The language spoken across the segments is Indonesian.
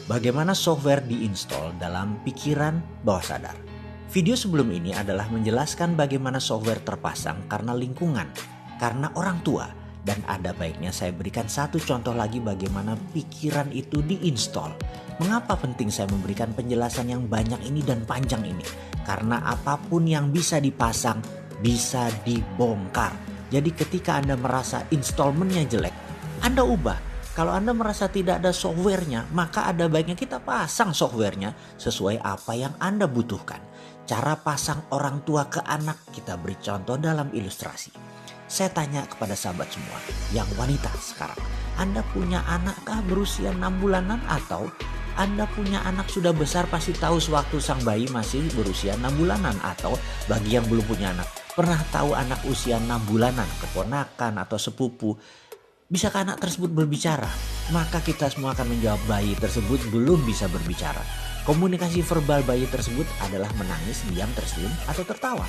bagaimana software diinstal dalam pikiran bawah sadar. Video sebelum ini adalah menjelaskan bagaimana software terpasang karena lingkungan, karena orang tua. Dan ada baiknya saya berikan satu contoh lagi bagaimana pikiran itu diinstal. Mengapa penting saya memberikan penjelasan yang banyak ini dan panjang ini? Karena apapun yang bisa dipasang bisa dibongkar. Jadi ketika Anda merasa installmentnya jelek, Anda ubah. Kalau Anda merasa tidak ada softwarenya, maka ada baiknya kita pasang softwarenya sesuai apa yang Anda butuhkan. Cara pasang orang tua ke anak kita beri contoh dalam ilustrasi. Saya tanya kepada sahabat semua yang wanita sekarang. Anda punya anakkah berusia 6 bulanan atau Anda punya anak sudah besar pasti tahu sewaktu sang bayi masih berusia 6 bulanan. Atau bagi yang belum punya anak, pernah tahu anak usia 6 bulanan, keponakan atau sepupu. Bisakah anak tersebut berbicara? Maka kita semua akan menjawab bayi tersebut belum bisa berbicara. Komunikasi verbal bayi tersebut adalah menangis, diam, tersenyum, atau tertawa.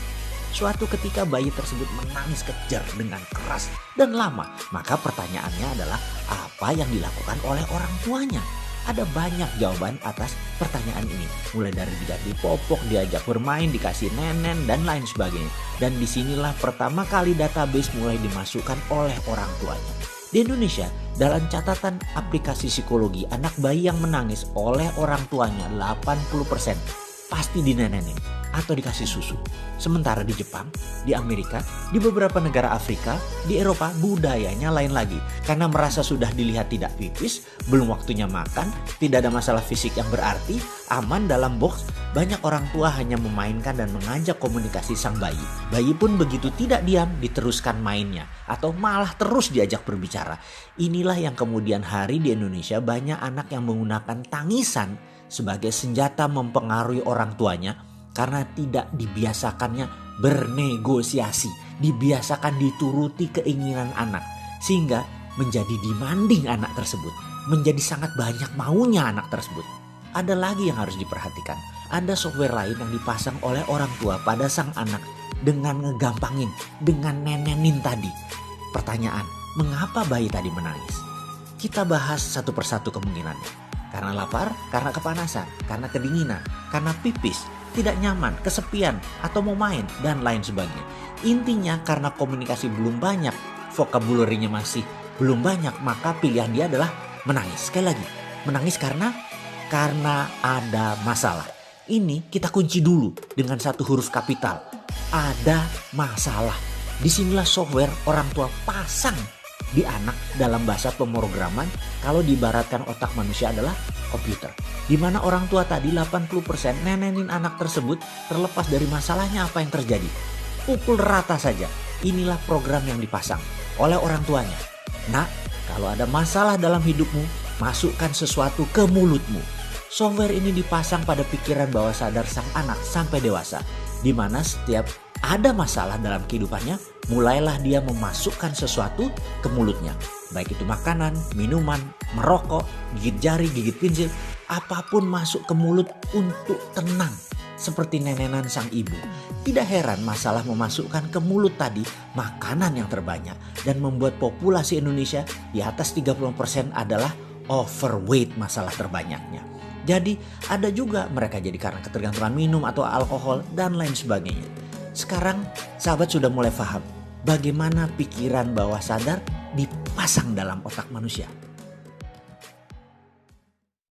Suatu ketika bayi tersebut menangis kejar dengan keras dan lama, maka pertanyaannya adalah apa yang dilakukan oleh orang tuanya? Ada banyak jawaban atas pertanyaan ini. Mulai dari diganti popok, diajak bermain, dikasih nenen, dan lain sebagainya. Dan disinilah pertama kali database mulai dimasukkan oleh orang tuanya. Di Indonesia, dalam catatan aplikasi psikologi, anak bayi yang menangis oleh orang tuanya 80% pasti dinenenin atau dikasih susu. Sementara di Jepang, di Amerika, di beberapa negara Afrika, di Eropa budayanya lain lagi. Karena merasa sudah dilihat tidak pipis, belum waktunya makan, tidak ada masalah fisik yang berarti, aman dalam box, banyak orang tua hanya memainkan dan mengajak komunikasi sang bayi. Bayi pun begitu tidak diam, diteruskan mainnya atau malah terus diajak berbicara. Inilah yang kemudian hari di Indonesia banyak anak yang menggunakan tangisan sebagai senjata mempengaruhi orang tuanya. Karena tidak dibiasakannya bernegosiasi, dibiasakan dituruti keinginan anak. Sehingga menjadi demanding anak tersebut, menjadi sangat banyak maunya anak tersebut. Ada lagi yang harus diperhatikan, ada software lain yang dipasang oleh orang tua pada sang anak dengan ngegampangin, dengan nenenin tadi. Pertanyaan, mengapa bayi tadi menangis? Kita bahas satu persatu kemungkinannya. Karena lapar, karena kepanasan, karena kedinginan, karena pipis, tidak nyaman, kesepian, atau mau main, dan lain sebagainya. Intinya karena komunikasi belum banyak, vocabulary-nya masih belum banyak, maka pilihan dia adalah menangis. Sekali lagi, menangis karena ada masalah. Ini kita kunci dulu dengan satu huruf kapital. Ada masalah. Disinilah software orang tua pasang di anak dalam bahasa pemrograman. Kalau diibaratkan otak manusia adalah komputer, di mana orang tua tadi 80% nenenin anak tersebut terlepas dari masalahnya apa yang terjadi. Pukul rata saja. Inilah program yang dipasang oleh orang tuanya. Nak, kalau ada masalah dalam hidupmu, masukkan sesuatu ke mulutmu. Software ini dipasang pada pikiran bawah sadar sang anak sampai dewasa, di mana setiap ada masalah dalam kehidupannya, mulailah dia memasukkan sesuatu ke mulutnya. Baik itu makanan, minuman, merokok, gigit jari, gigit pensil, apapun masuk ke mulut untuk tenang. Seperti nenenan sang ibu. Tidak heran masalah memasukkan ke mulut tadi makanan yang terbanyak. Dan membuat populasi Indonesia di atas 30% adalah overweight, masalah terbanyaknya. Jadi ada juga mereka jadi karena ketergantungan minum atau alkohol dan lain sebagainya. Sekarang sahabat sudah mulai paham bagaimana pikiran bawah sadar dipasang dalam otak manusia.